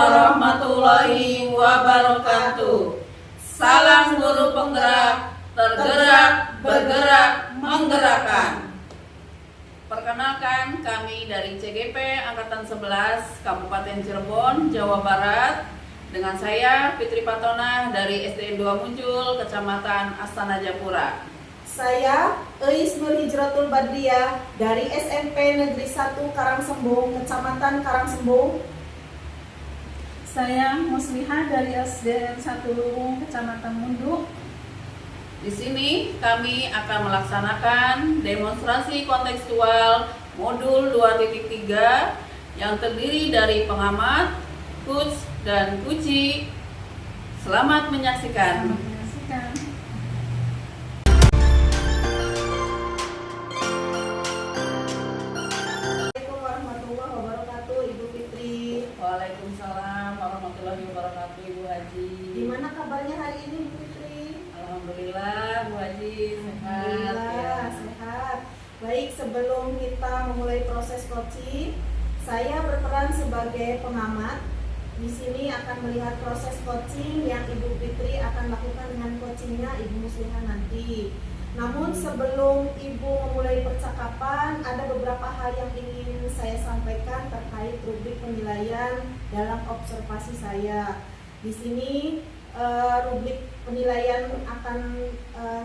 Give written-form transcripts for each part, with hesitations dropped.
warahmatullahi wabarakatuh. Salam guru penggerak, tergerak, bergerak, menggerakkan. Perkenalkan, kami dari CGP Angkatan 11 Kabupaten Cirebon, Jawa Barat. Dengan saya Fitri Patona dari SDN 2 Muncul, Kecamatan Astana Japura. Saya Eis Nur Hijratul Badriah dari SMP Negeri 1 Karangsembung, Kecamatan Karangsembung. Saya Musliha dari SDN 1 Lurung, Kecamatan Munduk. Di sini kami akan melaksanakan demonstrasi kontekstual modul 2.3 yang terdiri dari pengamat, coach, dan kuci. Selamat menyaksikan. Assalamualaikum warahmatullahi wabarakatuh, Ibu Fitri. Waalaikumsalam warahmatullahi wabarakatuh, Ibu Haji. Gimana kabarnya hari ini, Bu Fitri? Alhamdulillah, Bu Haji, sehat. Alhamdulillah, sehat. Baik, sebelum kita memulai proses coaching, saya berperan sebagai pengamat. Di sini akan melihat proses coaching yang Ibu Fitri akan lakukan dengan coachingnya Ibu Musliha nanti. Namun sebelum Ibu memulai percakapan, ada beberapa hal yang ingin saya sampaikan terkait rubrik penilaian dalam observasi saya. Di sini rubrik penilaian akan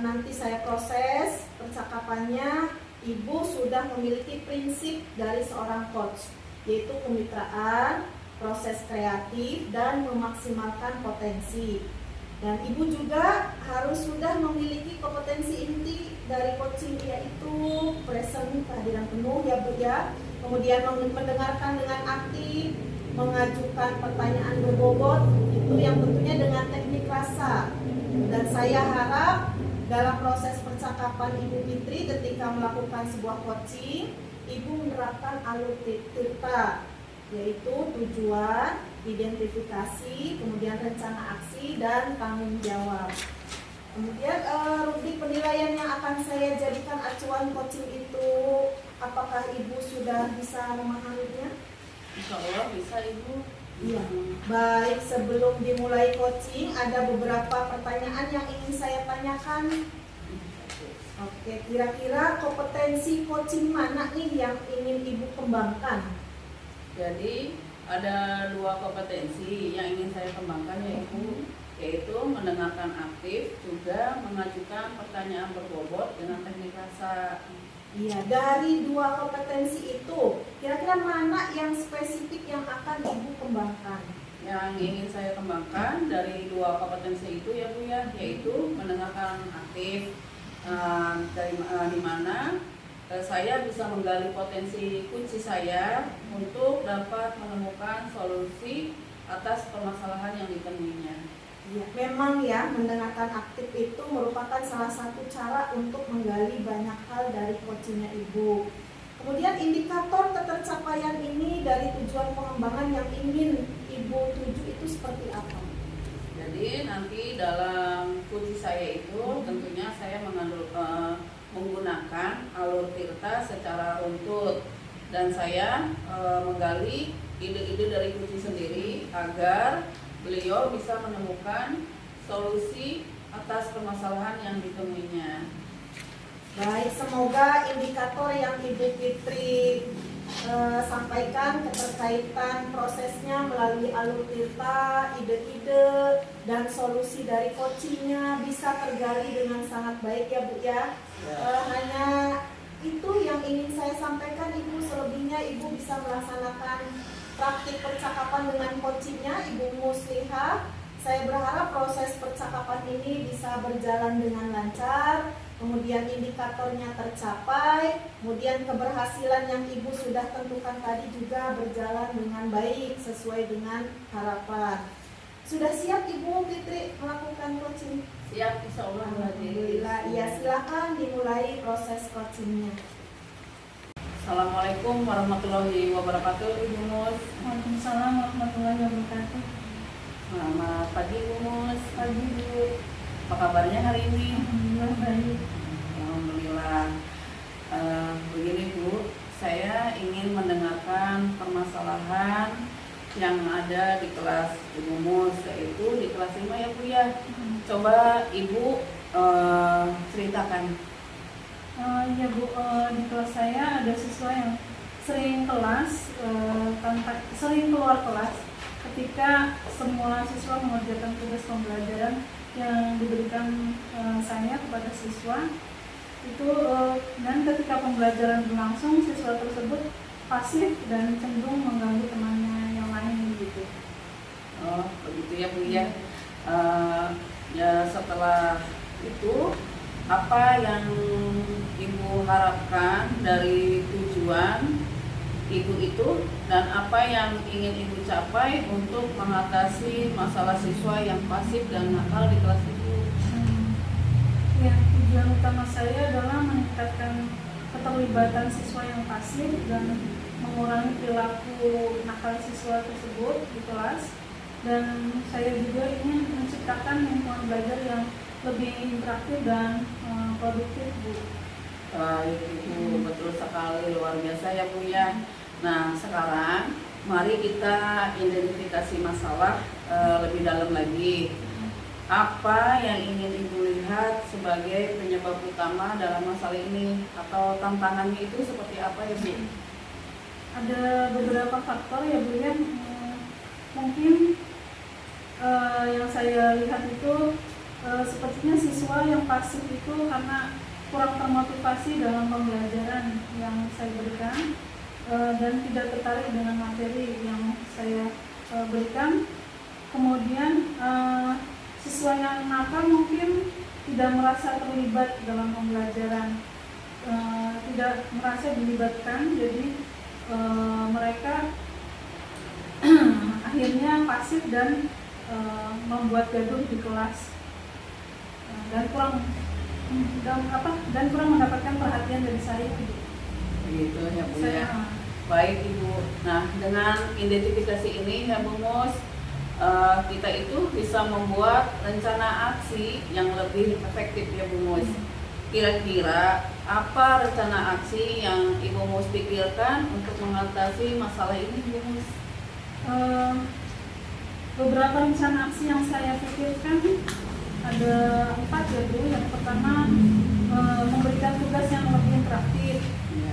nanti saya proses percakapannya. Ibu sudah memiliki prinsip dari seorang coach, yaitu kemitraan, proses kreatif, dan memaksimalkan potensi. Dan Ibu juga harus sudah memiliki kompetensi inti dari coaching, yaitu present, kehadiran penuh ya Bu ya. Kemudian mendengarkan dengan aktif, mengajukan pertanyaan berbobot, itu yang tentunya dengan teknik rasa. Dan saya harap dalam proses percakapan Ibu Fitri ketika melakukan sebuah coaching, Ibu menerapkan alur tirta, yaitu tujuan, identifikasi, kemudian rencana aksi, dan tanggung jawab. Kemudian rubrik penilaian yang akan saya jadikan acuan coaching itu, apakah Ibu sudah bisa memahaminya? Insya Allah bisa, Ibu. Iya. Baik, sebelum dimulai coaching ada beberapa pertanyaan yang ingin saya tanyakan. Oke, kira-kira kompetensi coaching mana nih yang ingin Ibu kembangkan? Jadi ada dua kompetensi yang ingin saya kembangkan, yaitu mendengarkan aktif, juga mengajukan pertanyaan berbobot dengan teknik rasa. Iya, dari dua kompetensi itu, kira-kira mana yang spesifik yang akan Ibu kembangkan? Yang ingin saya kembangkan dari dua kompetensi itu ya Bu ya, yaitu mendengarkan aktif, di mana saya bisa menggali potensi kunci saya untuk dapat menemukan solusi atas permasalahan yang ditemuinya. Ya, memang ya, mendengarkan aktif itu merupakan salah satu cara untuk menggali banyak hal dari coachingnya Ibu. Kemudian indikator ketercapaian ini dari tujuan pengembangan yang ingin Ibu tuju itu seperti apa? Jadi nanti dalam kunci saya itu tentunya saya menggunakan alur tirta secara runtut, dan saya menggali ide-ide dari kunci sendiri agar beliau bisa menemukan solusi atas permasalahan yang ditemuinya. Baik, semoga indikator yang Ibu Fitri sampaikan keterkaitan prosesnya melalui alur tirta, ide-ide, dan solusi dari coachingnya bisa tergali dengan sangat baik ya Bu ya. Hanya itu yang ingin saya sampaikan Ibu, selebihnya Ibu bisa melaksanakan praktik percakapan dengan coachingnya Ibu Musliha. Saya berharap proses percakapan ini bisa berjalan dengan lancar, kemudian indikatornya tercapai, kemudian keberhasilan yang Ibu sudah tentukan tadi juga berjalan dengan baik sesuai dengan harapan. Sudah siap Ibu Fitri melakukan coaching? Siap, insya Allah. Alhamdulillah. Iya, silakan dimulai proses coachingnya. Assalamualaikum warahmatullahi wabarakatuh, Ibu Mus. Waalaikumsalam warahmatullahi wabarakatuh. Selamat pagi, Ibu Mus. Pagi Bu. Apa kabarnya hari ini? Alhamdulillah baik. Alhamdulillah. Begini Bu, saya ingin mendengarkan permasalahan yang ada di kelas Ibu Mus, yaitu di kelas 5 ya Bu ya. Coba Ibu ceritakan. Ya Bu, di kelas saya ada siswa yang sering keluar kelas ketika semua siswa mengerjakan tugas pembelajaran yang diberikan saya kepada siswa itu, dan ketika pembelajaran berlangsung siswa tersebut pasif dan cenderung mengganggu temannya yang lain gitu. Oh begitu ya Bu ya. Ya setelah itu apa yang Ibu harapkan dari tujuan Ibu itu, dan apa yang ingin Ibu capai untuk mengatasi masalah siswa yang pasif dan nakal di kelas Ibu? Ya, tujuan utama saya adalah meningkatkan keterlibatan siswa yang pasif dan mengurangi perilaku nakal siswa tersebut di kelas, dan saya juga ingin menciptakan lingkungan belajar yang lebih interaktif dan produktif Bu. Baik Ibu, betul sekali, luar biasa ya Bu ya. Nah sekarang mari kita identifikasi masalah lebih dalam lagi. Apa yang ingin Ibu lihat sebagai penyebab utama dalam masalah ini, atau tantangannya itu seperti apa ya Bu? Ada beberapa faktor ya Bu ya. Mungkin yang saya lihat itu sepertinya siswa yang pasif itu karena kurang termotivasi dalam pembelajaran yang saya berikan, dan tidak tertarik dengan materi yang saya berikan. Kemudian siswa yang nakal mungkin tidak merasa terlibat dalam pembelajaran, tidak merasa dilibatkan, jadi mereka akhirnya pasif dan membuat gaduh di kelas, dan kurang mendapatkan perhatian dari saya. Begitu ya Bu ya. Baik Ibu. Nah dengan identifikasi ini ya Bu Mus, kita itu bisa membuat rencana aksi yang lebih efektif ya Bu Mus. Kira-kira apa rencana aksi yang Ibu Mus pikirkan untuk mengatasi masalah ini Bu Mus? Beberapa rencana aksi yang saya pikirkan ada 4 ya Bu. Yang pertama, memberikan tugas yang lebih interaktif,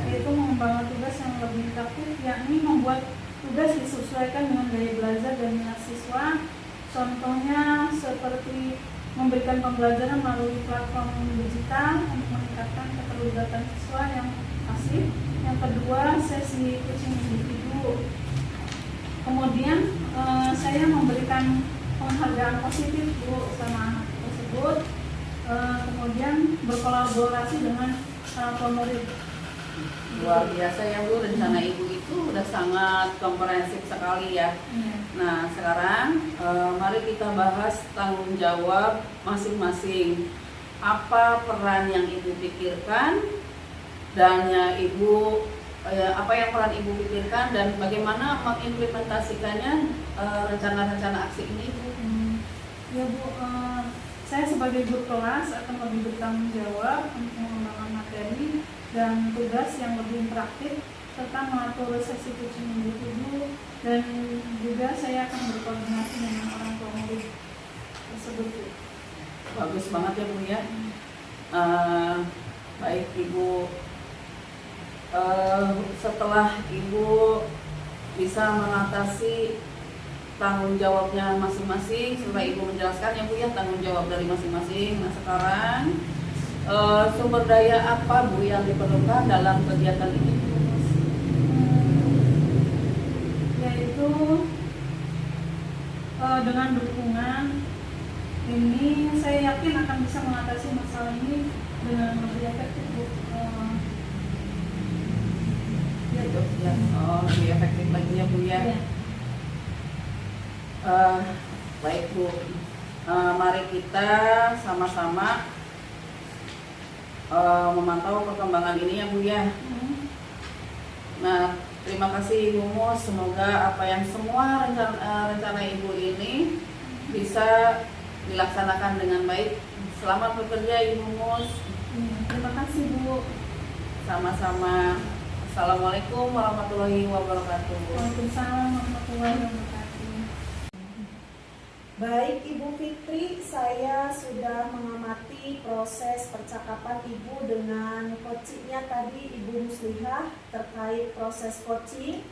yaitu mengembangkan tugas yang lebih interaktif, yakni membuat tugas disesuaikan dengan gaya belajar dan minat siswa. Contohnya seperti memberikan pembelajaran melalui platform digital untuk meningkatkan keterlibatan siswa yang pasif. Yang kedua, sesi coaching individu. Kemudian saya memberikan penghargaan positif Bu sama anak tersebut. Kemudian berkolaborasi dengan murid. Luar biasa ya Bu, rencana Ibu itu udah sangat komprehensif sekali ya. Nah sekarang mari kita bahas tanggung jawab masing-masing. Apa peran yang Ibu pikirkan dan Ibu apa yang peran Ibu pikirkan dan bagaimana mengimplementasikannya rencana-rencana aksi ini Bu? Ya Bu, saya sebagai guru kelas akan lebih bertanggung jawab untuk mengembangkan materi dan tugas yang lebih interaktif, serta mengatur sesi coaching individu, dan juga saya akan berkoordinasi dengan orang tua murid tersebut. Bagus banget ya Bu ya. Baik Ibu, setelah Ibu bisa mengatasi tanggung jawabnya masing-masing, setelah Ibu menjelaskan ya Bu ya tanggung jawab dari masing-masing. Nah sekarang sumber daya apa Bu yang diperlukan dalam kegiatan ini? Yaitu dengan dukungan ini saya yakin akan bisa mengatasi masalah ini dengan lebih efektif Bu. Ya, lebih efektif lagi ya Bu ya. Baik Bu, mari kita sama-sama memantau perkembangan ini ya Bu ya. Nah terima kasih Ibu Mus, semoga apa yang semua rencana Ibu ini bisa dilaksanakan dengan baik. Selamat bekerja Ibu Mus. Terima kasih Bu. Sama-sama. Assalamualaikum warahmatullahi wabarakatuh. Waalaikumsalam warahmatullahi wabarakatuh. Baik Ibu Fitri, saya sudah mengamati proses percakapan Ibu dengan coachingnya tadi Ibu Muslihah terkait proses coaching.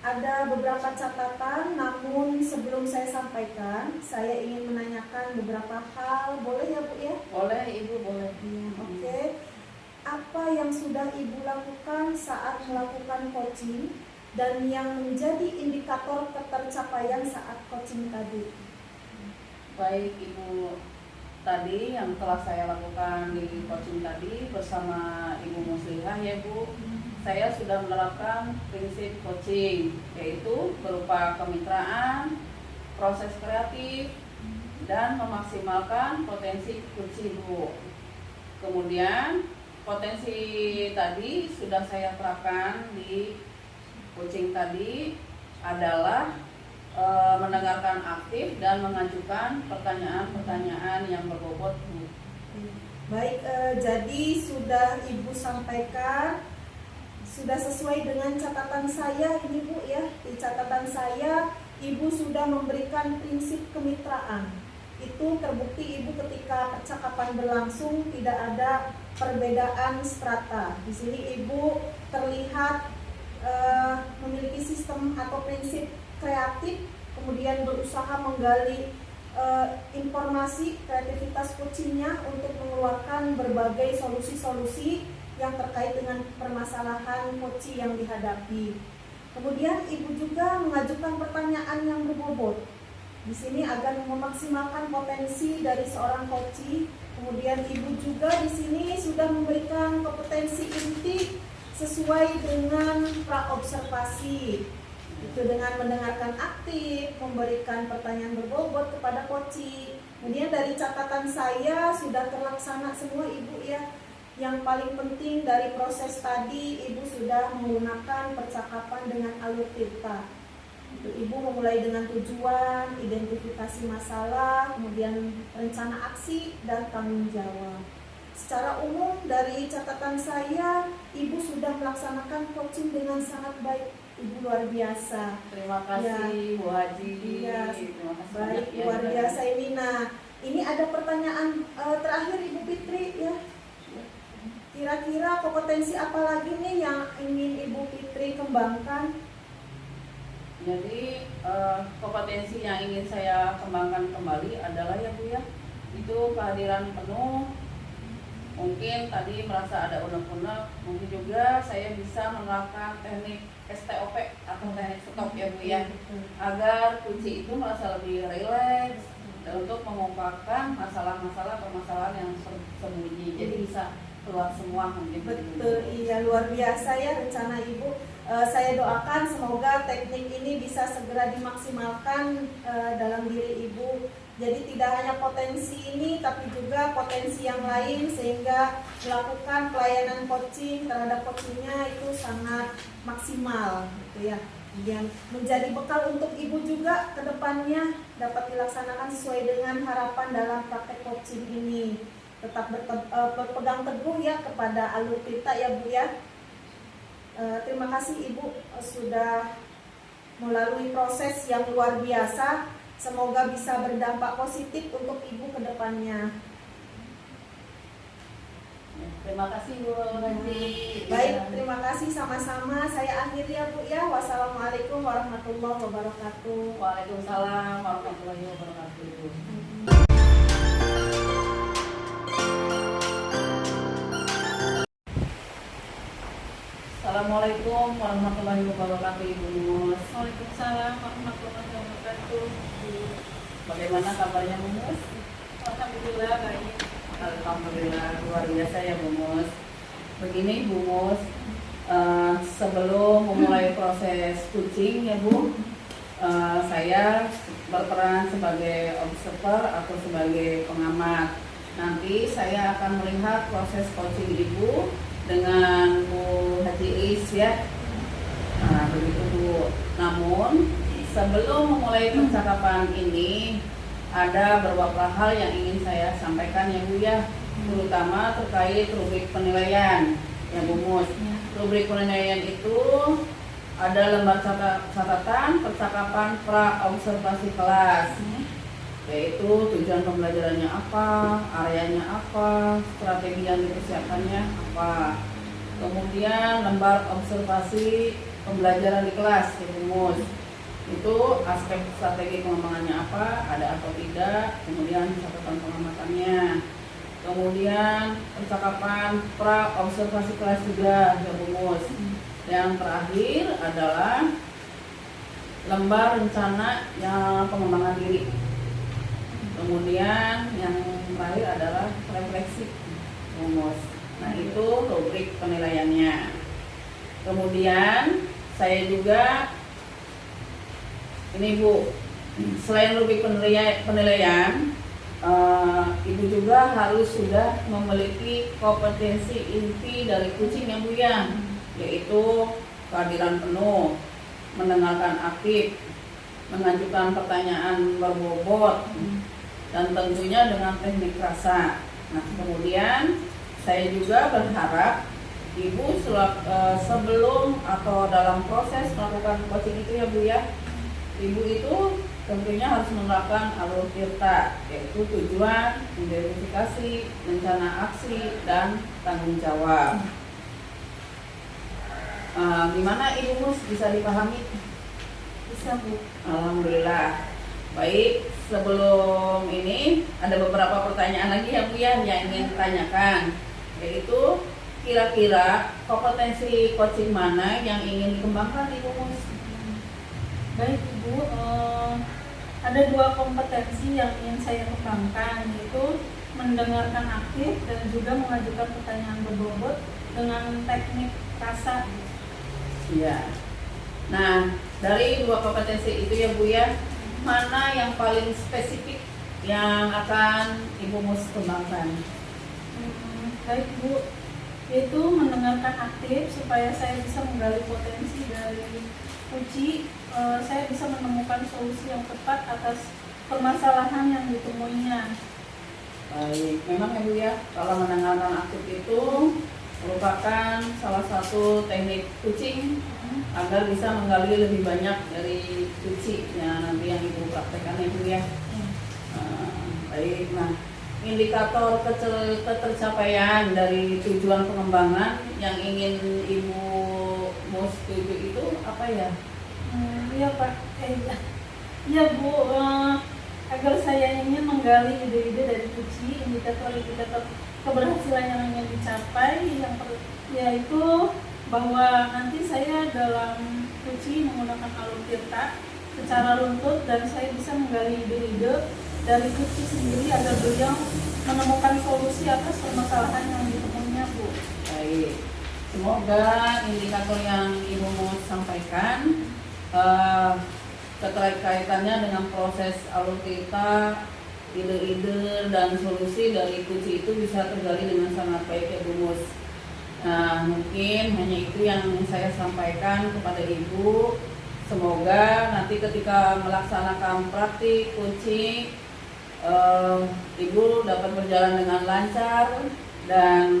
Ada beberapa catatan, namun sebelum saya sampaikan, saya ingin menanyakan beberapa hal. Boleh ya Bu ya? Boleh Ibu, boleh. Oke. Apa yang sudah Ibu lakukan saat melakukan coaching dan yang menjadi indikator ketercapaian saat coaching tadi? Baik Ibu, tadi yang telah saya lakukan di coaching tadi bersama Ibu Muslihah ya Bu, saya sudah menerapkan prinsip coaching, yaitu berupa kemitraan, proses kreatif, dan memaksimalkan potensi kunci Bu. Kemudian potensi tadi sudah saya terapkan di coaching tadi adalah mendengarkan aktif dan mengajukan pertanyaan-pertanyaan yang berbobot Bu. Baik, jadi sudah Ibu sampaikan, sudah sesuai dengan catatan saya ini Bu ya. Di catatan saya Ibu sudah memberikan prinsip kemitraan. Itu terbukti Ibu ketika percakapan berlangsung tidak ada perbedaan strata. Di sini Ibu terlihat memiliki sistem atau prinsip kreatif, kemudian berusaha menggali informasi kreativitas coachingnya untuk mengeluarkan berbagai solusi-solusi yang terkait dengan permasalahan coaching yang dihadapi. Kemudian Ibu juga mengajukan pertanyaan yang berbobot. Di sini agar memaksimalkan potensi dari seorang coaching. Kemudian Ibu juga di sini sudah memberikan kompetensi inti sesuai dengan praobservasi. Itu dengan mendengarkan aktif, memberikan pertanyaan berbobot kepada coaching. Kemudian dari catatan saya sudah terlaksana semua Ibu ya. Yang paling penting dari proses tadi, Ibu sudah menggunakan percakapan dengan alur tirta. Ibu memulai dengan tujuan, identifikasi masalah, kemudian rencana aksi, dan tanggung jawab. Secara umum dari catatan saya, Ibu sudah melaksanakan coaching dengan sangat baik. Ibu luar biasa. Terima kasih Bu Haji. Iya, Terima kasih baik, banyak ya, luar Bu. biasa ini. Nah, ini ada pertanyaan terakhir Ibu Fitri ya. Kira-kira kompetensi apa lagi nih yang ingin Ibu Fitri kembangkan? Jadi kompetensi yang ingin saya kembangkan kembali adalah ya Bu ya, itu kehadiran penuh. Mungkin tadi merasa ada unek-unek, mungkin juga saya bisa menerapkan teknik STOP atau teknik stop ya Bu ya, agar kunci itu merasa lebih rileks dan untuk mengungkapkan masalah-masalah permasalahan yang sembunyi, jadi bisa keluar semua mungkin. Betul, iya luar biasa ya rencana Ibu. Saya doakan semoga teknik ini bisa segera dimaksimalkan dalam diri Ibu. Jadi tidak hanya potensi ini tapi juga potensi yang lain sehingga melakukan pelayanan coaching terhadap coachingnya itu sangat maksimal gitu ya. Yang menjadi bekal untuk Ibu juga ke depannya dapat dilaksanakan sesuai dengan harapan dalam praktek coaching ini. Tetap berpegang teguh ya kepada alur tirta ya Bu ya. Terima kasih Ibu sudah melalui proses yang luar biasa. Semoga bisa berdampak positif untuk Ibu ke depannya. Terima kasih Bu Haji. Baik, terima kasih sama-sama. Saya akhiri ya Bu ya. Wassalamualaikum warahmatullahi wabarakatuh. Waalaikumsalam warahmatullahi wabarakatuh. Assalamualaikum warahmatullahi wabarakatuh Ibu Mus. Waalaikumsalam warahmatullahi wabarakatuh. Bagaimana kabarnya Bu Mus? Alhamdulillah baik. Alhamdulillah luar biasa ya Bu Mus. Begini Bu Mus, sebelum memulai proses coaching ya Bu, saya berperan sebagai observer atau sebagai pengamat. Nanti saya akan melihat proses coaching Ibu dengan Bu Haji Is ya. Nah, begitu Bu. Namun sebelum memulai percakapan ini ada beberapa hal yang ingin saya sampaikan ya Bu ya, terutama terkait rubrik penilaian ya Bu Mus. rubrik penilaian itu ada lembar catatan percakapan pra observasi kelas, yaitu tujuan pembelajarannya apa, areanya apa, strategi yang dipersiapkannya apa. Kemudian lembar observasi pembelajaran di kelas, rumus. Itu aspek strategi pengembangannya apa, ada atau tidak, kemudian catatan pengamatannya. Kemudian percakapan pra observasi kelas juga, rumus. Yang terakhir adalah lembar rencana yang pengembangan diri. Kemudian yang terakhir adalah refleksi, rumus. Nah, itu rubrik penilaiannya. Kemudian saya juga ini Bu, selain rubrik penilaian, Ibu juga harus sudah memiliki kompetensi inti dari coaching ya Bu ya, yaitu kehadiran penuh, mendengarkan aktif, mengajukan pertanyaan berbobot, dan tentunya dengan teknik rasa. Nah, kemudian saya juga berharap Ibu sebelum atau dalam proses melakukan coaching itu ya Bu ya, Ibu itu tentunya harus menerapkan alur tirta, yaitu tujuan, identifikasi, rencana aksi, dan tanggung jawab. Gimana Ibu Mus, bisa dipahami? Bisa Bu. Alhamdulillah. Baik, sebelum ini ada beberapa pertanyaan lagi ya Bu ya yang ingin ditanyakan, yaitu kira-kira kompetensi coaching mana yang ingin dikembangkan Ibu Mus? Baik Ibu, ada 2 kompetensi yang ingin saya kembangkan, yaitu mendengarkan aktif dan juga mengajukan pertanyaan berbobot dengan teknik rasa. Iya. Nah, dari 2 kompetensi itu ya Bu ya, mana yang paling spesifik yang akan Ibu Mus kembangkan? Baik Bu, yaitu mendengarkan aktif supaya saya bisa menggali potensi dari uji, saya bisa menemukan solusi yang tepat atas permasalahan yang ditemuinya. Baik, memang ya Bu ya, kalau mendengarkan aktif itu merupakan salah satu teknik coaching agar bisa menggali lebih banyak dari coaching yang nanti yang Ibu praktekkan ya Bu ya. Baik, nah indikator ketercapaian dari tujuan pengembangan yang ingin Ibu Mus tuju itu apa ya? Iya Pak, iya Bu, agar saya ingin menggali ide-ide dari uji, indikator-indikator keberhasilan yang ingin dicapai, yaitu bahwa nanti saya dalam uji menggunakan alur tirta secara runtut dan saya bisa menggali ide-ide dari uji sendiri agar beliau menemukan solusi atas permasalahan yang ditemuinya Bu. Baik, semoga indikator yang Ibu mau sampaikan keterkaitannya dengan proses alur tirta, ide-ide dan solusi dari kunci itu bisa tergali dengan sangat baik ya Bu Mus. Nah, mungkin hanya itu yang saya sampaikan kepada Ibu. Semoga nanti ketika melaksanakan praktik coaching, Ibu dapat berjalan dengan lancar dan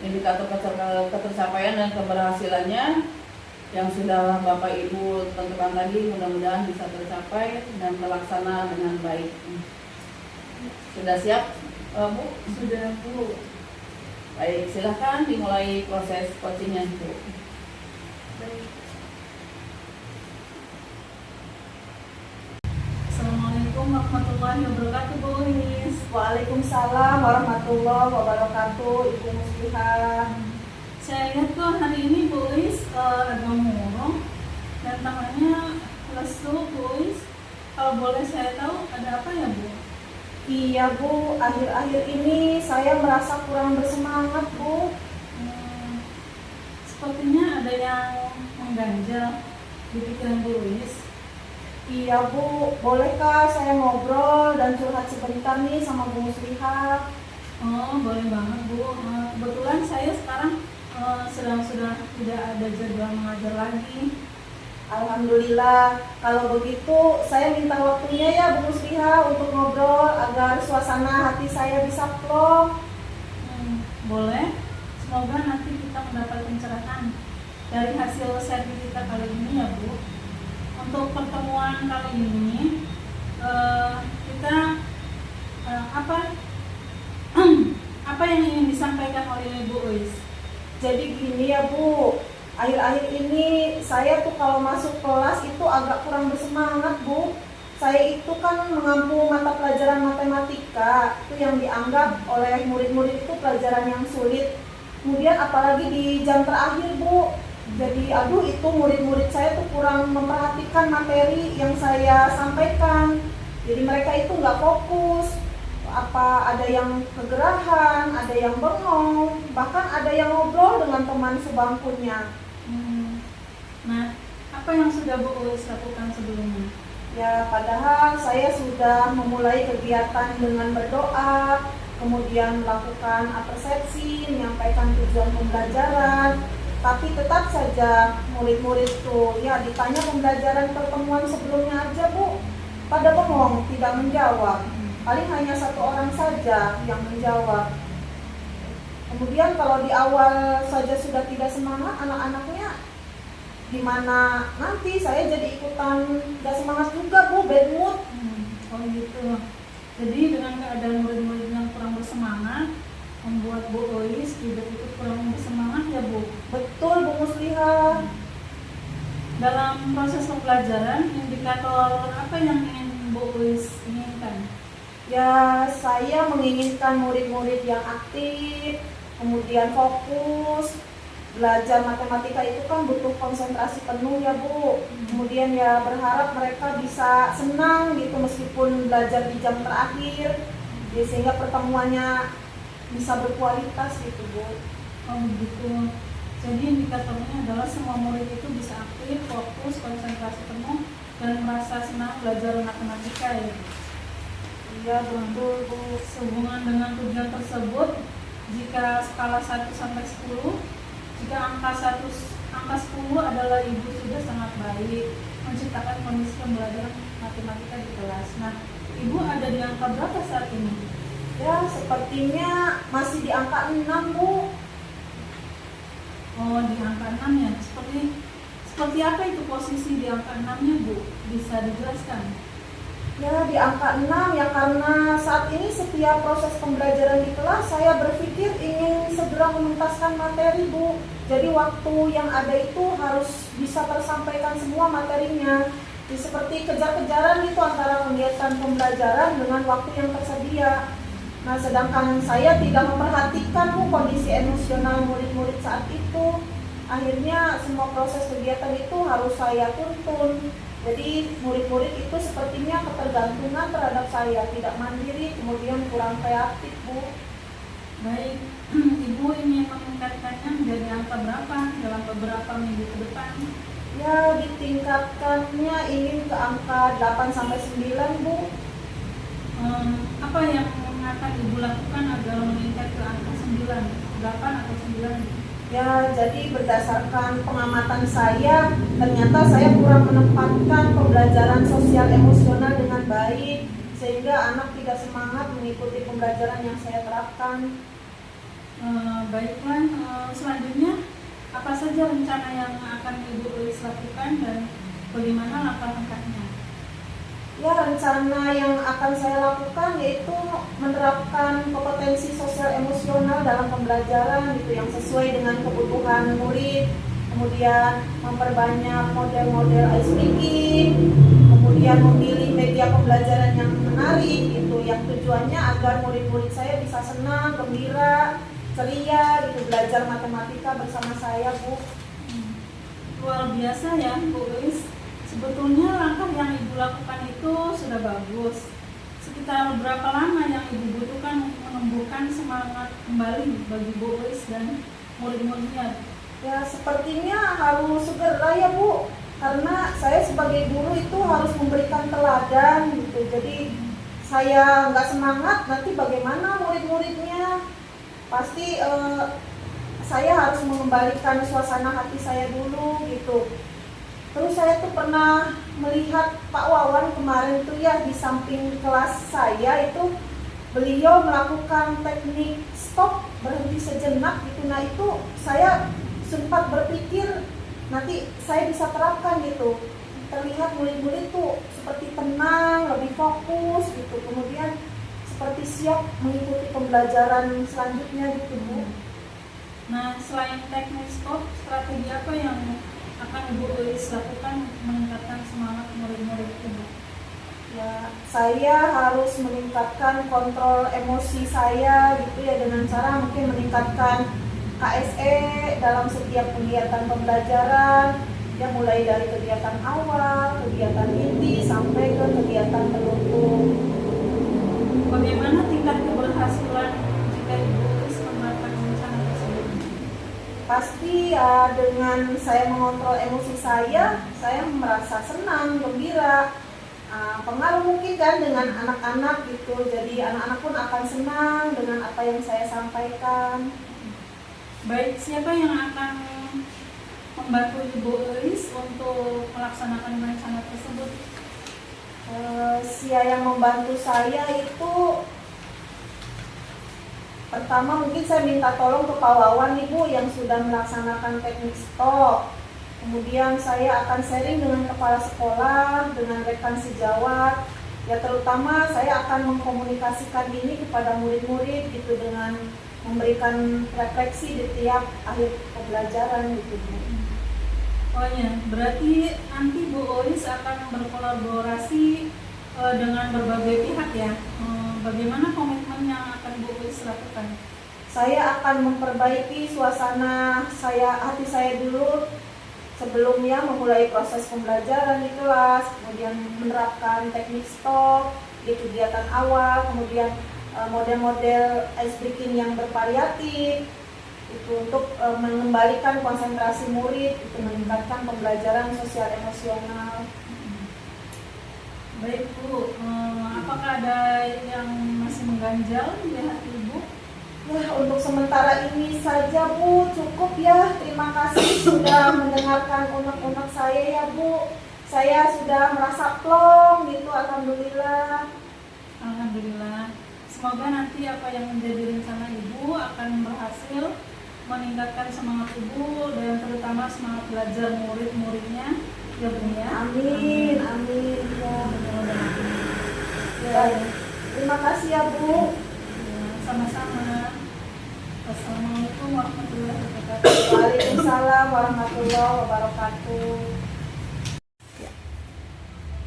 indikator ketercapaian dan keberhasilannya yang sudah Bapak Ibu tentukan tadi mudah-mudahan bisa tercapai dan terlaksana dengan baik. Sudah siap Bu? Sudah Bu. Baik, silahkan dimulai proses coachingnya Bu. Baik. Assalamualaikum warahmatullahi wabarakatuh Bu Nis. Waalaikumsalam warahmatullahi wabarakatuh, Ibu Muslihah. Saya lihat kok hari ini Bu Lis agak murung dan tangannya lesu Bu Lis. Kalau boleh saya tahu ada apa ya Bu? Iya Bu, akhir-akhir ini saya merasa kurang bersemangat Bu. Sepertinya ada yang mengganjal di pikiran Bu Lis. Iya Bu, bolehkah saya ngobrol dan curhat sebentar nih sama Bu Muslihah? Oh boleh banget Bu. Kebetulan saya sekarang sedang sudah tidak ada jadwal mengajar lagi. Alhamdulillah, kalau begitu saya minta waktunya ya Bu Muslihah untuk ngobrol agar suasana hati saya bisa plong. Boleh, Semoga nanti kita mendapat pencerahan dari hasil sesi kita kali ini ya Bu. Untuk pertemuan kali ini kita apa yang ingin disampaikan oleh Bu Uis? Jadi gini ya Bu, akhir-akhir ini saya tuh kalau masuk kelas itu agak kurang bersemangat Bu. Saya itu kan mengampu mata pelajaran matematika, itu yang dianggap oleh murid-murid itu pelajaran yang sulit. Kemudian apalagi di jam terakhir Bu, jadi aduh itu murid-murid saya tuh kurang memperhatikan materi yang saya sampaikan. Jadi mereka itu nggak fokus, ada yang kegerahan, ada yang bengong, bahkan ada yang ngobrol dengan teman sebangkunya. Nah, apa yang sudah Bu Uis lakukan sebelumnya? Ya, padahal saya sudah memulai kegiatan dengan berdoa, kemudian melakukan persepsi, menyampaikan tujuan pembelajaran, tapi tetap saja murid-murid tuh ya ditanya pembelajaran pertemuan sebelumnya aja Bu, pada bengong, tidak menjawab. Paling hanya satu orang saja yang menjawab. Kemudian kalau di awal saja sudah tidak semangat anak-anaknya, gimana nanti saya jadi ikutan gak semangat juga Bu, bad mood. Oh gitu. Jadi dengan keadaan murid-murid yang kurang bersemangat membuat Bu Uis juga ikut kurang bersemangat ya Bu. Betul Bu Muslihah. Dalam proses pembelajaran, indikator apa yang ingin Bu Uis inginkan? Ya, saya menginginkan murid-murid yang aktif, kemudian fokus. Belajar matematika itu kan butuh konsentrasi penuh ya Bu. Kemudian ya berharap mereka bisa senang gitu meskipun belajar di jam terakhir, ya, sehingga pertemuannya bisa berkualitas gitu Bu. Oh begitu. Jadi indikatornya adalah semua murid itu bisa aktif, fokus, konsentrasi penuh, dan merasa senang belajar matematika ya. Iya betul Bu. Sehubungan dengan tujuan tersebut, jika skala 1 sampai 10, jika angka 10 adalah Ibu sudah sangat baik menciptakan kondisi pembelajaran matematika di kelas. Nah, Ibu ada di angka berapa saat ini? Ya, sepertinya masih di angka 6 Bu. Oh, di angka 6 ya. Seperti apa itu posisi di angka 6-nya Bu? Bisa dijelaskan? Ya, di angka 6 ya karena saat ini setiap proses pembelajaran di kelas saya berpikir ingin segera menuntaskan materi Bu. Jadi waktu yang ada itu harus bisa tersampaikan semua materinya. Jadi seperti kejar-kejaran itu antara kegiatan pembelajaran dengan waktu yang tersedia. Nah, sedangkan saya tidak memperhatikan Bu kondisi emosional murid-murid saat itu. Akhirnya semua proses kegiatan itu harus saya tuntun. Jadi murid-murid itu sepertinya ketergantungan terhadap saya, tidak mandiri, kemudian kurang kreatif Bu. Baik, Ibu ingin meningkatkannya menjadi angka berapa dalam beberapa minggu ke depan? Ya, ditingkatkannya ingin ke angka 8-9 Bu. Apa yang akan Ibu lakukan agar meningkat ke angka 9, 8 atau 9? Ya, jadi berdasarkan pengamatan saya, ternyata saya kurang menempatkan pembelajaran sosial emosional dengan baik, sehingga anak tidak semangat mengikuti pembelajaran yang saya terapkan. Baiklah, selanjutnya apa saja rencana yang akan Ibu Uis lakukan dan bagaimana langkah-langkahnya? Ya, rencana yang akan saya lakukan yaitu menerapkan kompetensi sosial emosional dalam pembelajaran gitu yang sesuai dengan kebutuhan murid, kemudian memperbanyak model-model ice breaking, kemudian memilih media pembelajaran yang menarik gitu yang tujuannya agar murid-murid saya bisa senang, gembira, ceria gitu belajar matematika bersama saya Bu. Luar biasa ya Bu Uis. Sebetulnya langkah yang Ibu lakukan itu sudah bagus. Sekitar berapa lama yang Ibu butuhkan untuk menumbuhkan semangat kembali bagi Bu Uis dan murid-muridnya? Ya, sepertinya harus segera ya Bu, karena saya sebagai guru itu harus memberikan teladan gitu. Jadi saya nggak semangat, nanti bagaimana murid-muridnya? Pasti saya harus mengembalikan suasana hati saya dulu gitu. Terus saya tuh pernah melihat Pak Wawan kemarin tuh ya di samping kelas saya itu beliau melakukan teknik stop, berhenti sejenak gitu. Nah itu saya sempat berpikir nanti saya bisa terapkan gitu. Terlihat murid-murid tuh seperti tenang, lebih fokus gitu, kemudian seperti siap mengikuti pembelajaran selanjutnya gitu Bu. Nah, selain teknik stop, strategi apa yang akan Ibu Elis lakukan untuk meningkatkan semangat murid-murid Ibu? Ya, saya harus meningkatkan kontrol emosi saya gitu ya, dengan cara mungkin meningkatkan KSE dalam setiap kegiatan pembelajaran, ya mulai dari kegiatan awal, kegiatan inti sampai ke kegiatan penutup. Bagaimana tingkat keberhasilan jika Ibu Elis menerapkan rencana tersebut? Pasti ya, dengan saya mengontrol emosi saya merasa senang, gembira. Pengaruh mungkin kan dengan anak-anak gitu, jadi anak-anak pun akan senang dengan apa yang saya sampaikan. Baik, siapa yang akan membantu Ibu Elis untuk melaksanakan rencana tersebut? Yang membantu saya itu pertama mungkin saya minta tolong ke Pak Wawan nih Bu yang sudah melaksanakan teknik stop. Kemudian saya akan sharing dengan kepala sekolah, dengan rekan sejawat. Ya terutama saya akan mengkomunikasikan ini kepada murid-murid gitu, dengan memberikan refleksi di tiap akhir pembelajaran gitu Bu. Oh ya, berarti nanti Bu Elis akan berkolaborasi dengan berbagai pihak ya. Bagaimana komitmen yang akan Bu Elis lakukan? Saya akan memperbaiki suasana hati saya dulu sebelumnya memulai proses pembelajaran di kelas, kemudian menerapkan teknik stop di kegiatan awal, kemudian model-model ice breaking yang bervariatif itu untuk mengembalikan konsentrasi murid, itu meningkatkan pembelajaran sosial emosional. Baik Bu, apakah ada yang masih mengganjal di hati Ibu? Ya, untuk sementara ini saja Bu, cukup ya. Terima kasih sudah mendengarkan unek-unek saya ya Bu. Saya sudah merasa plong gitu, alhamdulillah. Alhamdulillah. Semoga nanti apa yang menjadi rencana Ibu akan berhasil meningkatkan semangat Ibu dan terutama semangat belajar murid-muridnya ya Bu ya. Amin, amin ya. Ya, terima kasih ya Bu. Sama-sama. Wassalamualaikum warahmatullahi wabarakatuh. Waalaikumsalam warahmatullahi wabarakatuh.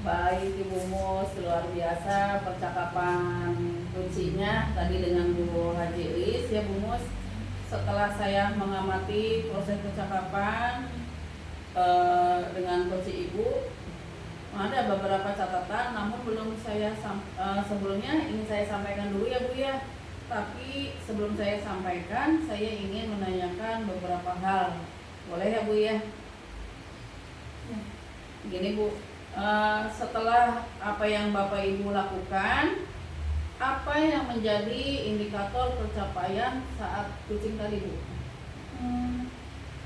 Baik Ibu Mus, luar biasa percakapan kuncinya tadi dengan Bu Haji Elis ya Bu Mus. Setelah saya mengamati proses percakapan dengan kunci Ibu, ada beberapa catatan, namun belum saya sebelumnya ingin saya sampaikan dulu ya Bu ya. Tapi sebelum saya sampaikan, saya ingin menanyakan beberapa hal. Boleh ya Bu ya? Gini Bu, setelah apa yang Bapak Ibu lakukan, apa yang menjadi indikator pencapaian saat coaching tadi Bu?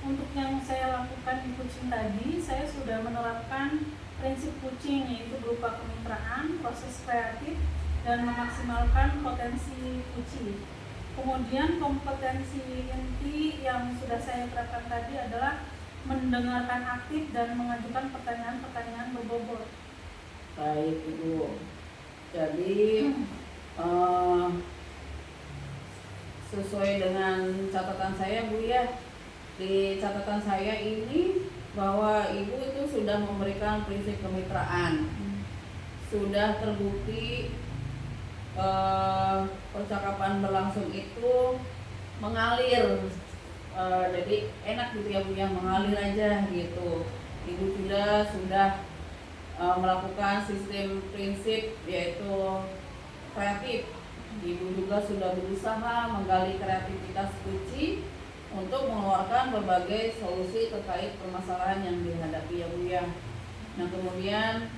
Untuk yang saya lakukan di coaching tadi, saya sudah menerapkan prinsip coaching, yaitu berupa kemitraan, proses kreatif, dan memaksimalkan potensi coaching. Kemudian kompetensi inti yang sudah saya terapkan tadi adalah mendengarkan aktif dan mengajukan pertanyaan-pertanyaan berbobot. Baik Ibu, jadi sesuai dengan catatan saya Bu ya, di catatan saya ini bahwa Ibu itu sudah memberikan prinsip kemitraan, sudah terbukti percakapan berlangsung itu mengalir, jadi enak gitu ya Bu ya, mengalir aja gitu. Ibu sudah melakukan sistem prinsip yaitu kreatif. Ibu juga sudah berusaha menggali kreativitas kunci untuk mengeluarkan berbagai solusi terkait permasalahan yang dihadapi ya Bu ya. Nah kemudian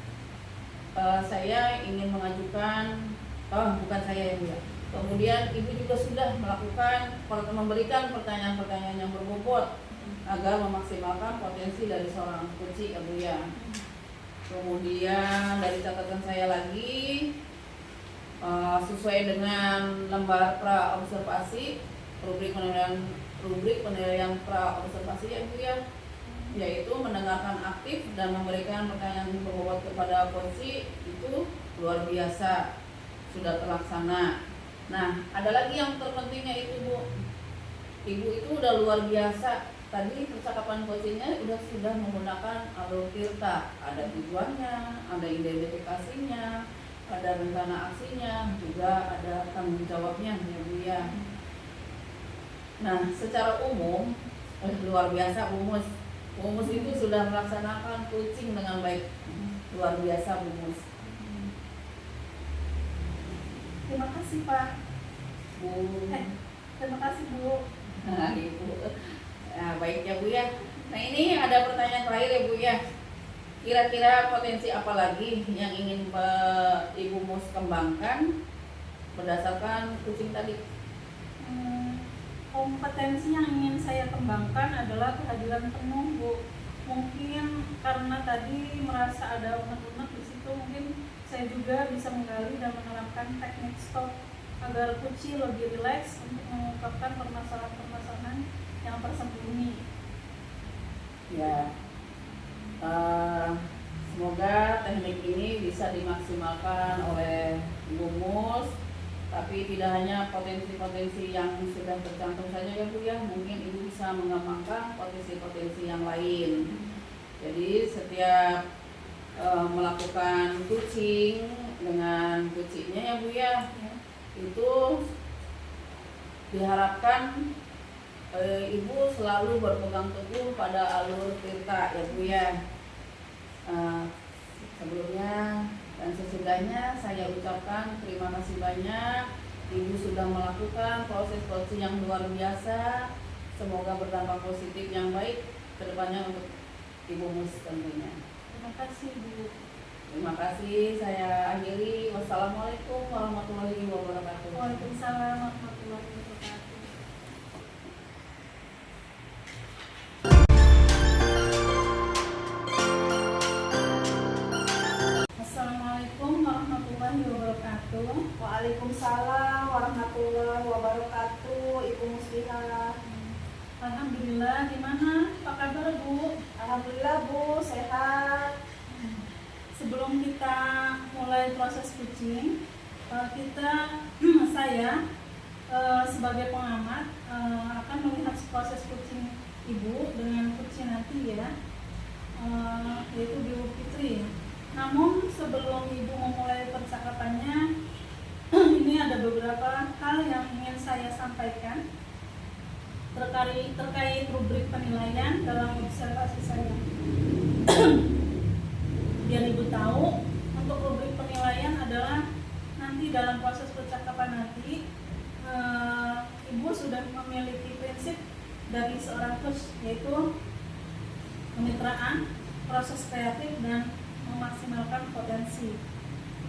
saya ingin mengajukan, bukan saya ya Bu ya. Kemudian Ibu juga sudah memberikan pertanyaan-pertanyaan yang berbobot agar memaksimalkan potensi dari seorang kunci ya Bu ya. Kemudian dari catatan saya lagi, sesuai dengan lembar pra observasi, rubrik penilaian pra observasi ya Bu ya, yaitu mendengarkan aktif dan memberikan pertanyaan berbobot kepada coaching itu luar biasa, sudah terlaksana. Nah, ada lagi yang terpentingnya itu Bu, Ibu itu udah luar biasa. Tadi percakapan coachingnya sudah menggunakan alur tirta, ada tujuannya, ada identifikasinya, ada rencana aksinya, juga ada tanggung jawabnya ya Bu ya. Nah, secara umum luar biasa Bu Mus itu sudah melaksanakan coaching dengan baik, luar biasa Bu Mus. Terima kasih Pak. Bu. Terima kasih Bu. Nah, Ibu. Nah, baik ya Bu ya. Nah, ini ada pertanyaan terakhir ya Bu ya. Kira-kira potensi apa lagi yang ingin Ibu Mus kembangkan berdasarkan coaching tadi? Kompetensi yang ingin saya kembangkan adalah kehadiran penuh Bu. Mungkin karena tadi merasa ada unek-unek di situ, mungkin saya juga bisa menggali dan menerapkan teknik stop agar coaching lebih rileks untuk mengungkapkan permasalahan-permasalahan yang tersembunyi. Ya, semoga teknik ini bisa dimaksimalkan oleh Ibu Mus, tapi tidak hanya potensi-potensi yang sudah tercantum saja ya Bu ya, mungkin Ibu bisa mengembangkan potensi-potensi yang lain. Jadi setiap melakukan coaching dengan coachingnya ya Bu ya, itu diharapkan Ibu selalu berpegang teguh pada alur tirta ya Bu ya. Sebelumnya dan sesudahnya saya ucapkan terima kasih banyak. Ibu sudah melakukan proses coaching yang luar biasa. Semoga berdampak positif yang baik kedepannya untuk Ibu Mus tentunya. Terima kasih Bu. Terima kasih, saya akhiri. Wassalamualaikum warahmatullahi wabarakatuh. Waalaikumsalam warahmatullahi wabarakatuh. Assalamualaikum warahmatullahi wabarakatuh. Waalaikumsalam warahmatullahi wabarakatuh. Ibu Muslihat. Alhamdulillah, gimana? Apa kabar Bu? Alhamdulillah Bu, sehat. Sebelum kita mulai proses coaching, saya sebagai pengamat akan melihat proses coaching Ibu dengan coaching nanti ya, yaitu Bu Fitri. Namun sebelum Ibu memulai percakapannya, ini ada beberapa hal yang ingin saya sampaikan terkait rubrik penilaian dalam observasi saya. Biar Ibu tahu, untuk rubrik penilaian adalah nanti dalam proses percakapan nanti Ibu sudah memiliki prinsip dari seorang coach, yaitu kemitraan, proses kreatif, dan memaksimalkan potensi.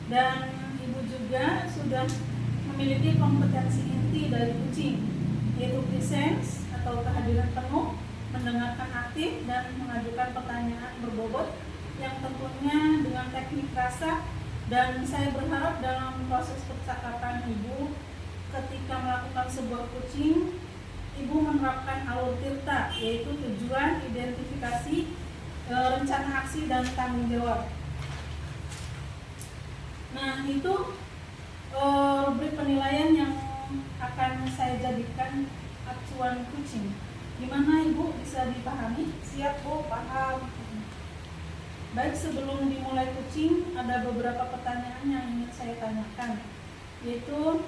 Dan Ibu juga sudah memiliki kompetensi inti dari coaching, yaitu presence atau kehadiran penuh, mendengarkan aktif, dan mengajukan pertanyaan berbobot yang tentunya dengan teknik rasa. Dan saya berharap dalam proses percakapan Ibu ketika melakukan sebuah coaching, Ibu menerapkan alur tirta, yaitu tujuan, identifikasi, rencana aksi, dan tanggung jawab. Nah, itu rubrik penilaian yang akan saya jadikan acuan coaching. Gimana Ibu, bisa dipahami? Siap Bu, paham. Baik, sebelum dimulai coaching, ada beberapa pertanyaan yang ingin saya tanyakan, yaitu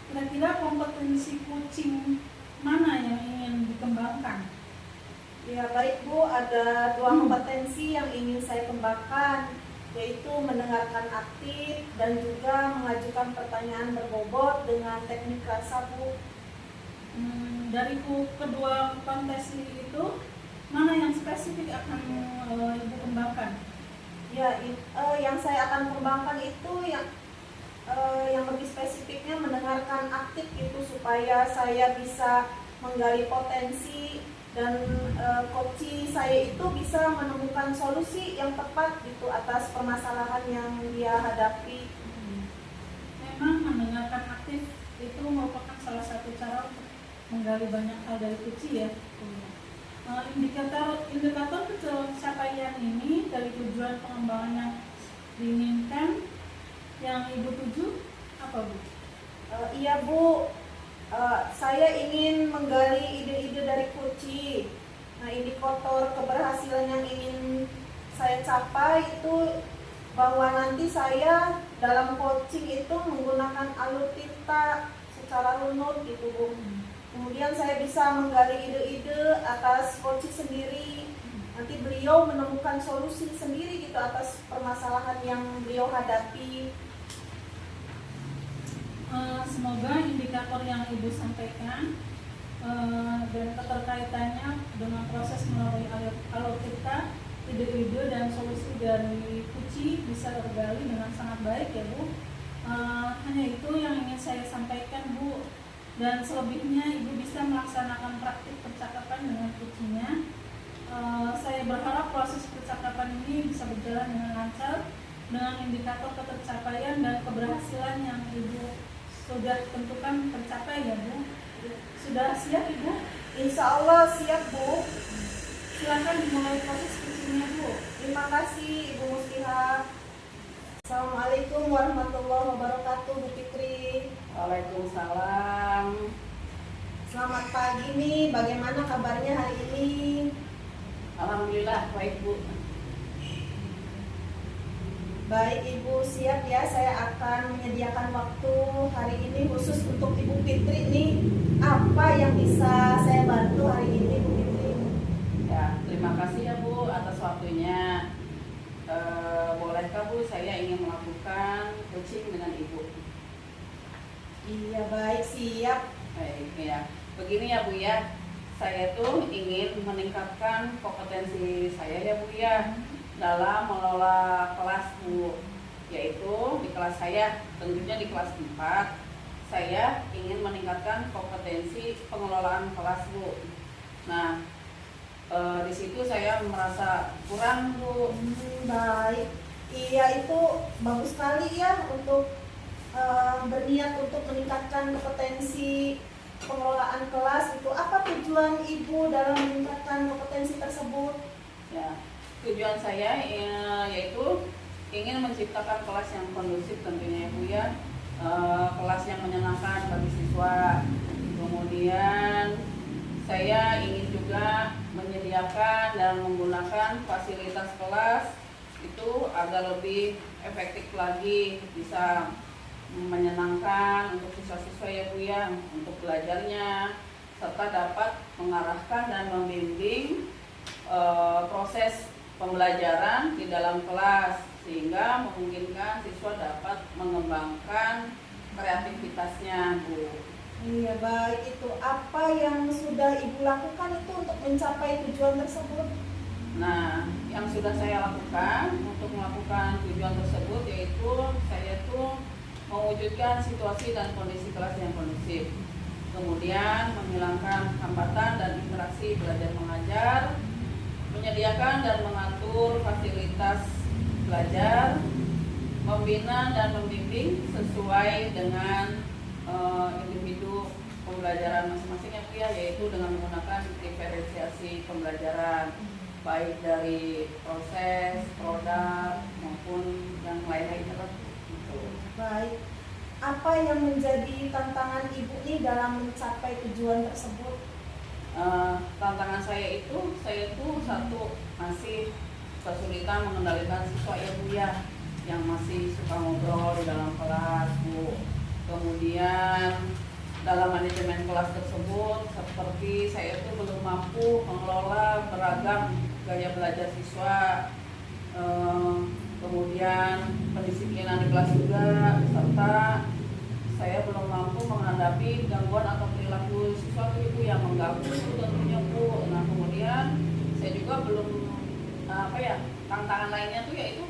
kira-kira kompetensi coaching mana yang ingin dikembangkan? Ya baik Bu, ada dua kompetensi yang ingin saya kembangkan, yaitu mendengarkan aktif dan juga mengajukan pertanyaan berbobot dengan teknik rasa Bu. Dari kedua kompetensi itu, mana yang spesifik akan Ibu kembangkan? Ya, yang saya akan kembangkan itu yang lebih spesifiknya mendengarkan aktif itu, supaya saya bisa menggali potensi dan coach saya itu bisa menemukan solusi yang tepat gitu atas permasalahan yang dia hadapi. memang mendengarkan aktif itu merupakan salah satu cara untuk menggali banyak hal dari Kuci ya. Indikator pencapaian ini dari tujuan pengembangan yang diinginkan yang Ibu tuju apa Bu? Iya Bu, saya ingin menggali ide-ide dari Kuci. Nah, indikator keberhasilan yang ingin saya capai itu bahwa nanti saya dalam coaching itu menggunakan alur tinta secara runut gitu Bu. Kemudian saya bisa menggali ide-ide atas coaching sendiri. Nanti beliau menemukan solusi sendiri gitu atas permasalahan yang beliau hadapi. Semoga indikator yang Ibu sampaikan dan keterkaitannya dengan proses melalui alur tinta, ide-ide dan solusi dari Kuci bisa tergali dengan sangat baik ya Bu. Hanya itu yang ingin saya sampaikan Bu, dan selebihnya Ibu bisa melaksanakan praktik percakapan dengan Kucinya. Saya berharap proses percakapan ini bisa berjalan dengan lancar dengan indikator ketercapaian dan keberhasilan yang Ibu sudah tentukan tercapai ya Bu. Sudah siap Ibu? Insya Allah siap Bu. Silakan dimulai proses Kucinya Bu. Terima kasih Ibu Musliha. Assalamualaikum warahmatullahi wabarakatuh Bu Fitri. Waalaikumsalam. Selamat pagi nih, bagaimana kabarnya hari ini? Alhamdulillah baik Bu. Baik Ibu, siap ya, saya akan menyediakan waktu hari ini khusus untuk Ibu Fitri nih. Apa yang bisa saya bantu hari ini Bu Fitri? Ya, terima kasih ya Bu atas waktunya. Bolehkah Bu saya ingin melakukan coaching dengan Ibu? Iya baik, siap. Baik ya. Begini ya Bu ya. Saya tuh ingin meningkatkan kompetensi saya ya Bu ya dalam mengelola kelas Bu. Yaitu di kelas saya, tentunya di kelas 4, saya ingin meningkatkan kompetensi pengelolaan kelas Bu. Nah, di situ saya merasa kurang Bu. Baik, iya itu bagus sekali ya untuk berniat untuk meningkatkan kompetensi pengelolaan kelas. Itu apa tujuan Ibu dalam meningkatkan kompetensi tersebut? Ya, tujuan saya yaitu ingin menciptakan kelas yang kondusif tentunya ya Bu ya, kelas yang menyenangkan bagi siswa. Kemudian saya ingin juga menyediakan dan menggunakan fasilitas kelas itu agar lebih efektif lagi, bisa menyenangkan untuk siswa-siswa ya Bu ya untuk belajarnya, serta dapat mengarahkan dan membimbing proses pembelajaran di dalam kelas sehingga memungkinkan siswa dapat mengembangkan kreativitasnya Bu. Iya baik, itu apa yang sudah Ibu lakukan itu untuk mencapai tujuan tersebut? Nah, yang sudah saya lakukan untuk melakukan tujuan tersebut yaitu saya tuh mewujudkan situasi dan kondisi kelas yang kondusif, kemudian menghilangkan hambatan dan interaksi belajar mengajar, menyediakan dan mengatur fasilitas belajar, membina dan membimbing sesuai dengan individu pembelajaran masing-masing ya Bu ya, yaitu dengan menggunakan diferensiasi pembelajaran baik dari proses, produk maupun yang lain-lainnya lah. Baik, apa yang menjadi tantangan Ibu ini dalam mencapai tujuan tersebut? Tantangan saya itu satu, masih kesulitan mengendalikan siswa ya Bu ya, yang masih suka ngobrol di dalam kelas Bu. Kemudian dalam manajemen kelas tersebut seperti saya itu belum mampu mengelola beragam gaya belajar siswa, kemudian pendisiplinan di kelas juga, serta saya belum mampu menghadapi gangguan atau perilaku siswa itu yang mengganggu tentunya Bu. Nah kemudian saya juga belum tantangan lainnya tuh yaitu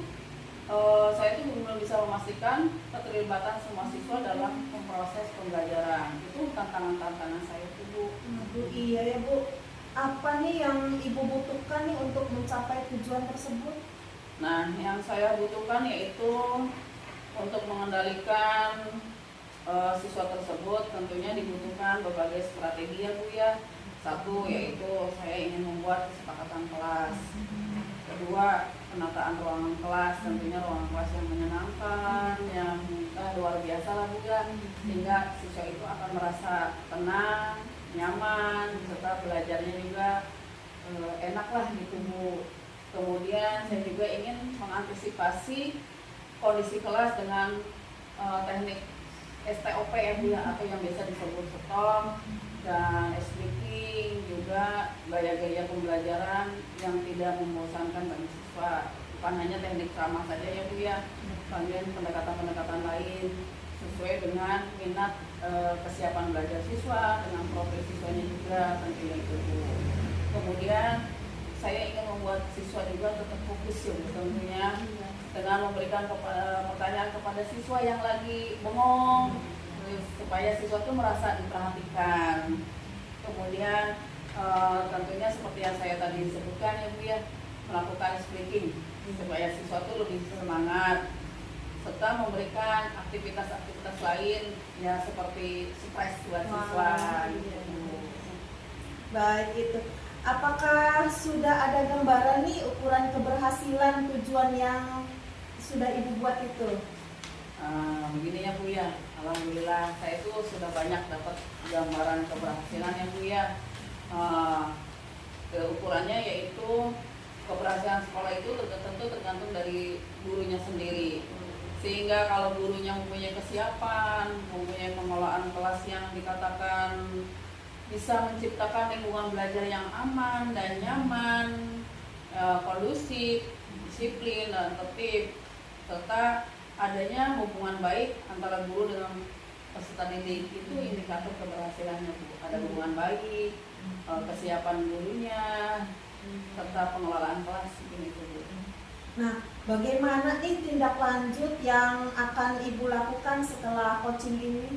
saya itu belum bisa memastikan keterlibatan semua siswa dalam proses pembelajaran. Itu tantangan-tantangan saya itu Bu. Iya ya Bu. Apa nih yang Ibu butuhkan nih untuk mencapai tujuan tersebut? Nah, yang saya butuhkan yaitu untuk mengendalikan siswa tersebut tentunya dibutuhkan berbagai strategi ya Bu ya. Satu yaitu saya ingin membuat kesepakatan kelas. Kedua, penataan ruangan kelas, tentunya ruangan kelas yang menyenangkan, yang luar biasa lah Bu ya, sehingga siswa itu akan merasa tenang, nyaman, serta belajarnya juga enak lah gitu Bu. Kemudian saya juga ingin mengantisipasi kondisi kelas dengan teknik STOP ya Bu ya, atau yang biasa disebut stop dan speaking, juga gaya-gaya pembelajaran yang tidak membosankan bagi siswa. Bukan hanya teknik ceramah saja ya Bu ya, kemudian pendekatan-pendekatan lain sesuai dengan minat kesiapan belajar siswa, dengan profil siswanya juga tentunya itu Bu. Kemudian saya ingin membuat siswa juga tetap fokus ya Bu, tentunya dengan memberikan pertanyaan kepada siswa yang lagi bengong, supaya siswa itu merasa diperhatikan. Kemudian tentunya seperti yang saya tadi sebutkan ya Bu ya, melakukan speaking supaya siswa itu lebih semangat, serta memberikan aktivitas-aktivitas lain ya seperti surprise buat siswa gitu. Baik, itu. Apakah sudah ada gambaran nih ukuran keberhasilan tujuan yang sudah Ibu buat itu? Begini ya Bu ya, alhamdulillah saya itu sudah banyak dapat gambaran keberhasilan ya Bu ya. Ukurannya yaitu keberhasilan sekolah itu tentu tergantung dari gurunya sendiri. Sehingga kalau gurunya mempunyai kesiapan, mempunyai pengelolaan kelas yang dikatakan bisa menciptakan lingkungan belajar yang aman dan nyaman, kondusif, disiplin dan tertib, serta adanya hubungan baik antara guru dengan peserta didik, itu indikator keberhasilannya Bu. Ada hubungan baik, kesiapan gurunya, serta pengelolaan kelas gitu Bu. Nah, bagaimana nih tindak lanjut yang akan Ibu lakukan setelah coaching ini?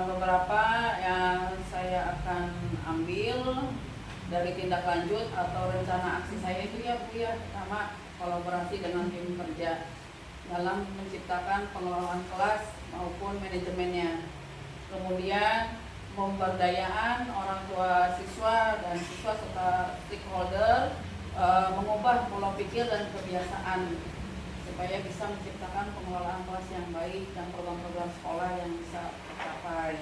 Beberapa yang saya akan ambil dari tindak lanjut atau rencana aksi saya itu ya Bu ya, pertama kolaborasi dengan tim kerja dalam menciptakan pengelolaan kelas maupun manajemennya. Kemudian pemberdayaan orang tua siswa dan siswa serta stakeholder, mengubah pola pikir dan kebiasaan supaya bisa menciptakan pengelolaan kelas yang baik dan program-program sekolah yang bisa tercapai.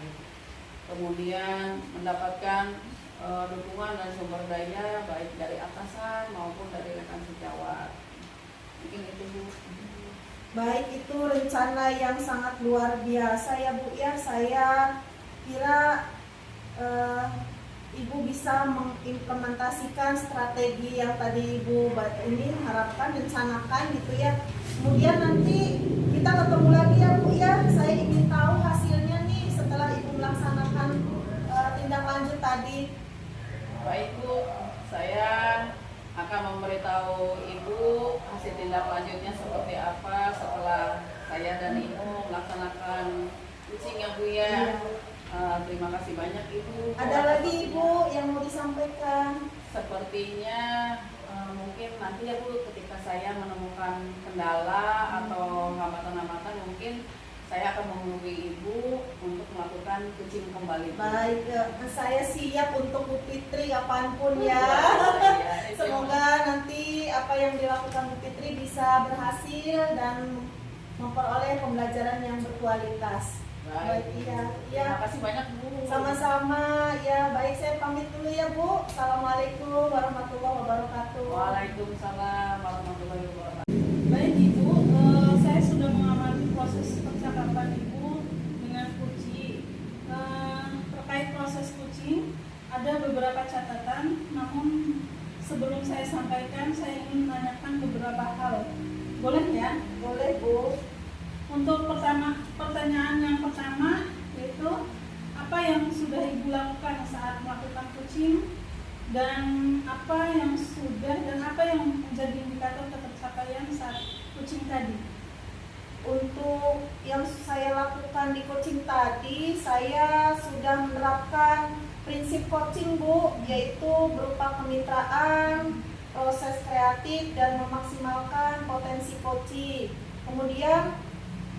Kemudian mendapatkan dukungan dan sumber daya baik dari atasan maupun dari rekan sejawat. Mungkin itu Bu. Baik, itu rencana yang sangat luar biasa ya Bu ya. Saya kira Ibu bisa mengimplementasikan strategi yang tadi Ibu ini harapkan, rencanakan gitu ya. Kemudian nanti kita ketemu lagi ya Bu ya. Saya ingin tahu hasilnya nih setelah Ibu melaksanakan tindak lanjut tadi. Baik Bu, saya akan memberitahu Ibu hasil tindak lanjutnya seperti apa setelah saya dan Ibu melaksanakan coaching ya Bu ya. Terima kasih banyak Ibu. Ada lagi Ibu yang mau disampaikan? Sepertinya mungkin nanti ya Bu, ketika saya menemukan kendala atau hambatan-hambatan, mungkin saya akan menghubungi Ibu untuk melakukan coaching kembali. Baik, saya siap untuk Bu Fitri kapanpun ya. Semoga nanti apa yang dilakukan Bu Fitri bisa berhasil dan memperoleh pembelajaran yang berkualitas. Baik, iya. Terima kasih banyak Bu. Sama-sama ya. Baik, saya pamit dulu ya Bu. Assalamualaikum warahmatullahi wabarakatuh. Waalaikumsalam warahmatullahi wabarakatuh. Baik Ibu, saya sudah mengamati proses percakapan Ibu dengan Kuci. Terkait proses coaching, ada beberapa catatan, namun sebelum saya sampaikan, saya ingin menanyakan beberapa hal. Boleh ya? Boleh Bu. Untuk pertanyaan yang pertama yaitu apa yang sudah Ibu lakukan saat melakukan coaching, dan apa yang sudah dan apa yang menjadi indikator ketercapaian saat coaching tadi? Untuk yang saya lakukan di coaching tadi, saya sudah menerapkan prinsip coaching Bu, yaitu berupa kemitraan, proses kreatif, dan memaksimalkan potensi coaching. Kemudian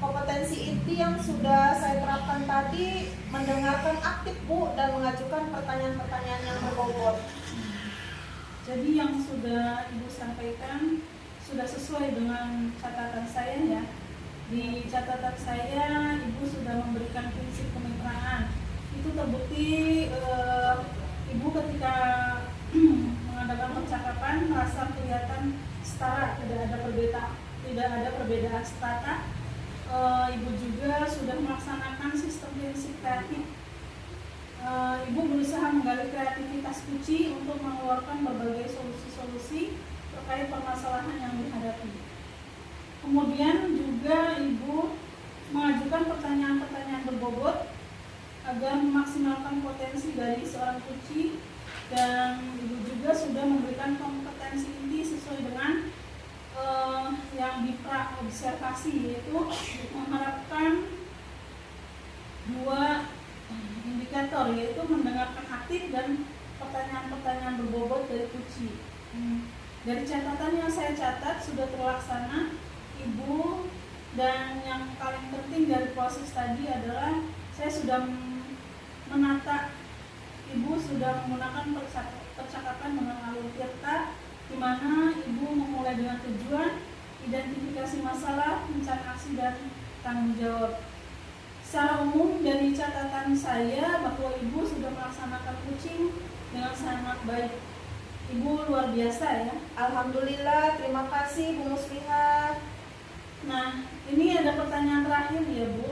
kompetensi inti yang sudah saya terapkan tadi mendengarkan aktif Bu dan mengajukan pertanyaan-pertanyaan yang berbobot. Jadi yang sudah Ibu sampaikan sudah sesuai dengan catatan saya ya. Di catatan saya Ibu sudah memberikan prinsip kemitraan. Itu terbukti Ibu ketika mengadakan percakapan merasa kelihatan setara, tidak ada perbedaan strata. Ibu juga sudah melaksanakan sistem prinsip kreatif. Ibu berusaha menggali kreativitas Kuci untuk mengeluarkan berbagai solusi-solusi terkait permasalahan yang dihadapi. Kemudian juga Ibu mengajukan pertanyaan-pertanyaan berbobot agar memaksimalkan potensi dari seorang Kuci, dan Ibu juga sudah memberikan kompetensi inti sesuai dengan yang dipraobservasi, yaitu mengharapkan 2 indikator, yaitu mendengarkan aktif dan pertanyaan-pertanyaan berbobot dari Kuci. Dari catatan yang saya catat sudah terlaksana Ibu, dan yang paling penting dari proses tadi adalah saya sudah menata, Ibu sudah menggunakan percakapan dengan alur tirta, di mana Ibu memulai dengan tujuan, identifikasi masalah, rencana aksi, dan tanggung jawab. Secara umum dari catatan saya bahwa Ibu sudah melaksanakan coaching dengan sangat baik. Ibu luar biasa ya. Alhamdulillah, terima kasih Bu Muslihat. Nah, ini ada pertanyaan terakhir ya Bu.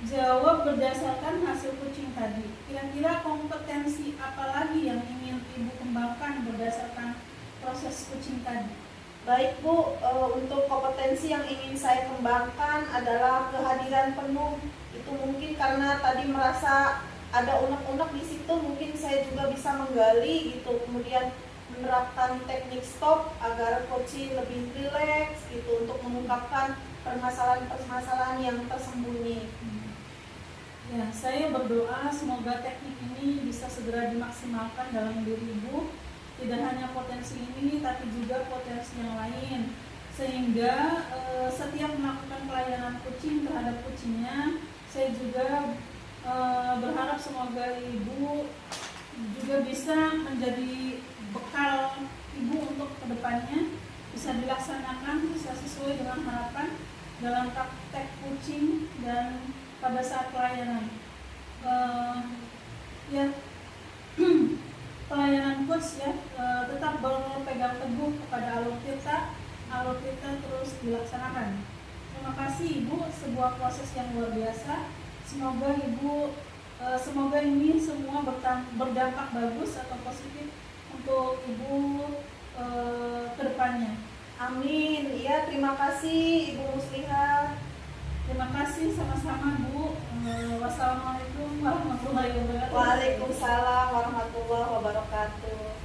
Jawab berdasarkan hasil coaching tadi. Kira-kira kompetensi apa lagi yang ingin Ibu kembangkan berdasarkan proses coaching tadi? Baik Bu, untuk kompetensi yang ingin saya kembangkan adalah kehadiran penuh. Itu mungkin karena tadi merasa ada unek-unek di situ, mungkin saya juga bisa menggali gitu. Kemudian menerapkan teknik stop agar coaching lebih rileks gitu untuk mengungkapkan permasalahan-permasalahan yang tersembunyi. Ya, saya berdoa semoga teknik ini bisa segera dimaksimalkan dalam diri Ibu. Tidak hanya potensi ini, tapi juga potensi yang lain. Sehingga setiap melakukan pelayanan coaching terhadap coachingnya, saya juga berharap semoga Ibu juga bisa menjadi bekal Ibu untuk kedepannya, bisa dilaksanakan, bisa sesuai dengan harapan dalam praktek coaching dan pada saat pelayanan. Pelayanan coach ya, tetap berpegang teguh kepada alur tirta terus dilaksanakan. Terima kasih Ibu, sebuah proses yang luar biasa. Semoga Ibu, semoga ini semua berdampak bagus atau positif untuk Ibu kedepannya. Amin. Ya, terima kasih Ibu Muslihat. Terima kasih sama-sama Bu. Wassalamualaikum warahmatullahi wabarakatuh. Waalaikumsalam warahmatullahi wabarakatuh.